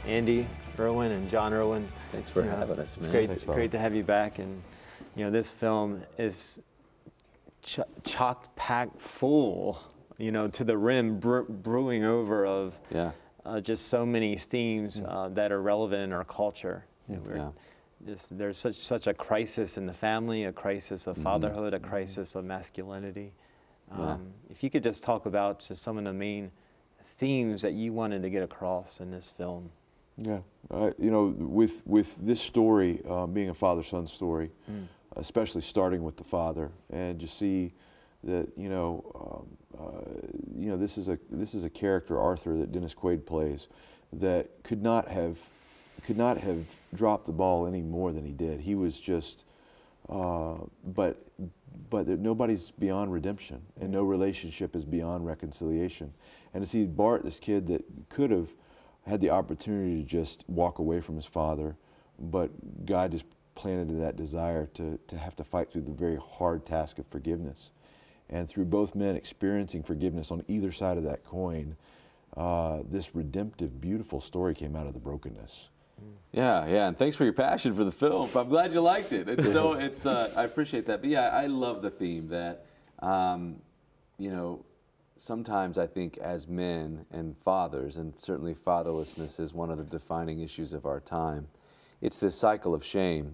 Andy Erwin and John Erwin. Thanks for having us, man. It's great to have you back. And this film is chock-packed full, to the rim, brewing over of just so many themes that are relevant in our culture. There's such a crisis in the family, a crisis of fatherhood, a crisis of masculinity. If you could just talk about just some of the main themes that you wanted to get across in this film. Yeah, with this story being a father-son story, especially starting with the father, and you see that this is a character, Arthur, that Dennis Quaid plays, that could not have dropped the ball any more than he did. He was just, but nobody's beyond redemption, and no relationship is beyond reconciliation. And to see Bart, this kid that could have had the opportunity to just walk away from his father, but God just planted in that desire to have to fight through the very hard task of forgiveness. And through both men experiencing forgiveness on either side of that coin, this redemptive, beautiful story came out of the brokenness. Yeah, and thanks for your passion for the film. I'm glad you liked it. I appreciate that. But yeah, I love the theme that, sometimes I think as men and fathers, and certainly fatherlessness is one of the defining issues of our time, it's this cycle of shame.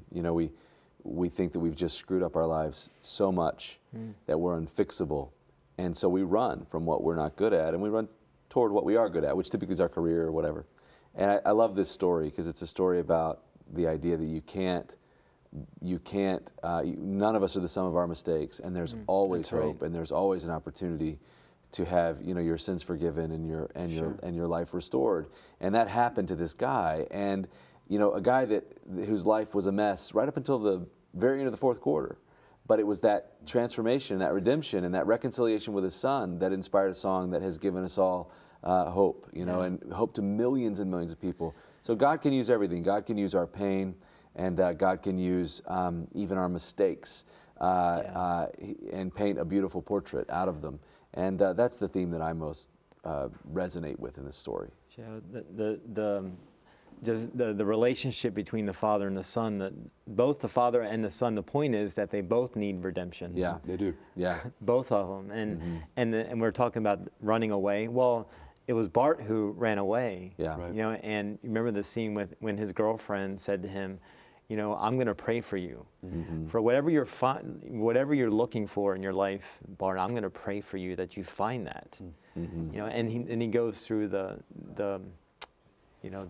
We think that we've just screwed up our lives so much that we're unfixable. And so we run from what we're not good at, and we run toward what we are good at, which typically is our career or whatever. And I love this story because it's a story about the idea that none of us are the sum of our mistakes, and there's always hope, and there's always an opportunity to have your sins forgiven and your life restored. And that happened to this guy, and a guy whose life was a mess right up until the very end of the fourth quarter. But it was that transformation, that redemption, and that reconciliation with his son that inspired a song that has given us all hope, and hope to millions and millions of people. So God can use everything. God can use our pain, and God can use even our mistakes and paint a beautiful portrait out of them. And that's the theme that I most resonate with in this story. The relationship between the father and the son, that both the father and the son, the point is that they both need redemption. Yeah, they do. Yeah, both of them. And we're talking about running away. Well, it was Bart who ran away. Yeah, right. And you remember the scene when his girlfriend said to him, I'm going to pray for you. For whatever you're looking for in your life, Bart, I'm going to pray for you that you find that. And he goes through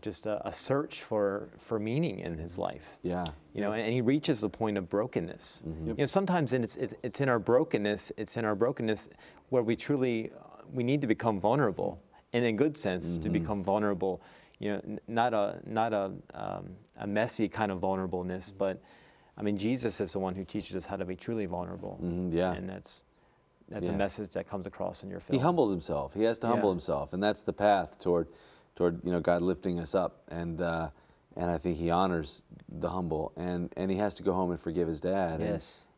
just a search for meaning in his life. Yeah. And he reaches the point of brokenness. Sometimes it's in our brokenness. It's in our brokenness where we need to become vulnerable, and in a good sense to become vulnerable. Not a messy kind of vulnerableness, but I mean, Jesus is the one who teaches us how to be truly vulnerable. And that's a message that comes across in your film. He humbles himself. He has to humble himself, and that's the path toward God lifting us up. And I think he honors the humble, and he has to go home and forgive his dad.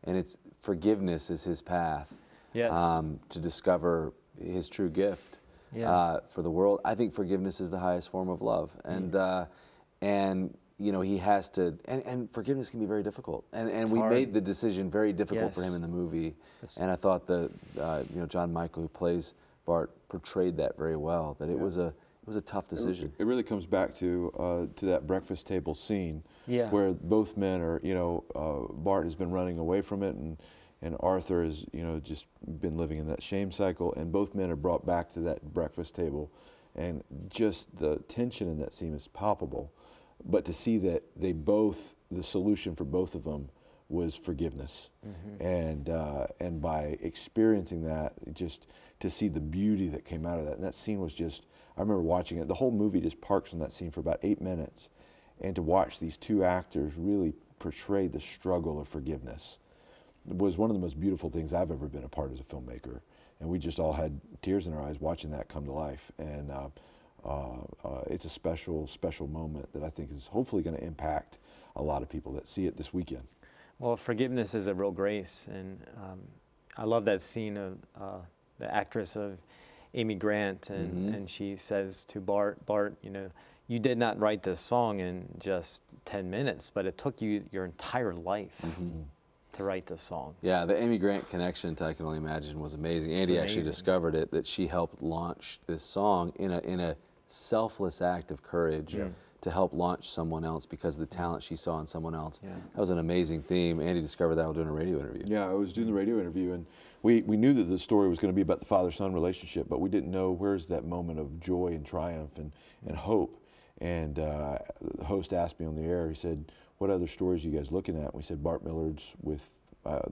And it's forgiveness is his path to discover his true gift. For the world. I think forgiveness is the highest form of love, and he has to, and forgiveness can be very difficult, and we made the decision very difficult for him in the movie, and I thought that John Michael, who plays Bart, portrayed that very well. That it was a tough decision. It really comes back to that breakfast table scene, where both men are, Bart has been running away from it, and Arthur has, just been living in that shame cycle, and both men are brought back to that breakfast table, and just the tension in that scene is palpable. But to see that the solution for both of them was forgiveness, and by experiencing that, just to see the beauty that came out of that, and that scene was just, I remember watching it. The whole movie just parks on that scene for about 8 minutes, and to watch these two actors really portray the struggle of forgiveness was one of the most beautiful things I've ever been a part as a filmmaker. And we just all had tears in our eyes watching that come to life. And it's a special, special moment that I think is hopefully going to impact a lot of people that see it this weekend. Well, forgiveness is a real grace. And I love that scene of the actress of Amy Grant, and she says to Bart, you did not write this song in just 10 minutes, but it took you your entire life to write this song. Yeah, the Amy Grant connection to I Can Only Imagine was amazing. Andy actually discovered it, that she helped launch this song in a selfless act of courage to help launch someone else because of the talent she saw in someone else. Yeah. That was an amazing theme. Andy discovered that while doing a radio interview. Yeah, I was doing the radio interview, and we knew that the story was going to be about the father-son relationship, but we didn't know where's that moment of joy and triumph and hope. And the host asked me on the air, he said, what other stories are you guys looking at? And we said, Bart Millard's with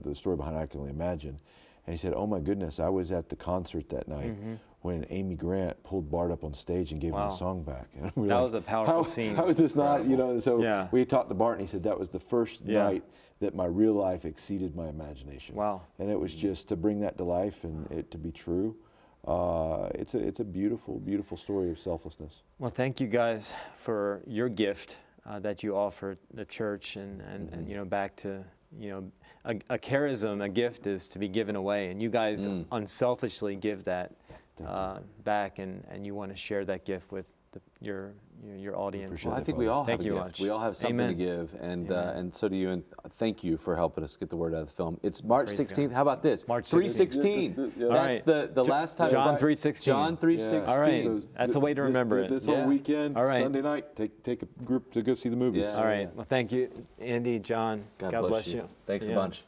the story behind I Can Only Imagine. And he said, oh my goodness, I was at the concert that night when Amy Grant pulled Bart up on stage and gave him the song back. And we that was a powerful scene. How is this not, you know, so we talked to Bart and he said that was the first night that my real life exceeded my imagination. Wow. And it was just to bring that to life and it to be true. It's a beautiful, beautiful story of selflessness. Well, thank you guys for your gift that you offer the church and you know, back to, you know, a charism, a gift is to be given away, and you guys unselfishly give that back, and you want to share that gift with your audience. Well, I think we all have a gift. We all have something to give, and so do you. And thank you for helping us get the word out of the film. It's March 16th. How about this? March 3:16. That's the last time. John 3:16. John 3:16. All right. So that's the way to remember it. This whole weekend, Sunday night, take a group to go see the movies. All right. Well, thank you, Andy, John. God bless you. Thanks a bunch.